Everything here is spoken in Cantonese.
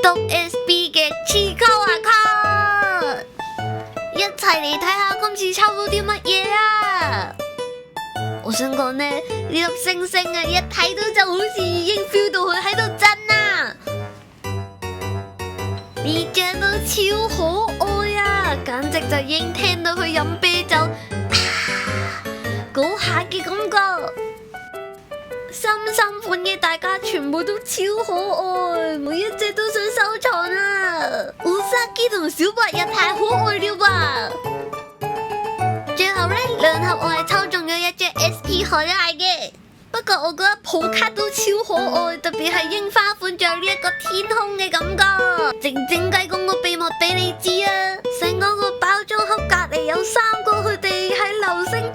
讀 SB 嘅刺扣啊卡，一齊嚟睇下今次抽到啲乜嘢啊！我想講呢粒星星啊，一睇到就好似已經 feel 到佢喺度震啊！呢張都超可愛啊，簡直就已經聽到佢飲啤酒嗰下嘅感覺。深深款嘅大家全部都超可愛，每一隻都想收藏啊！烏沙基同小白也太可愛了吧！最後呢，兩盒我係抽中咗一隻 SP 可愛嘅，不過我覺得普卡都超可愛，特別係櫻花款，仲有呢一個天空嘅感覺。靜靜雞公個秘密俾你知啊！成個包裝盒隔籬有3個佢哋喺流星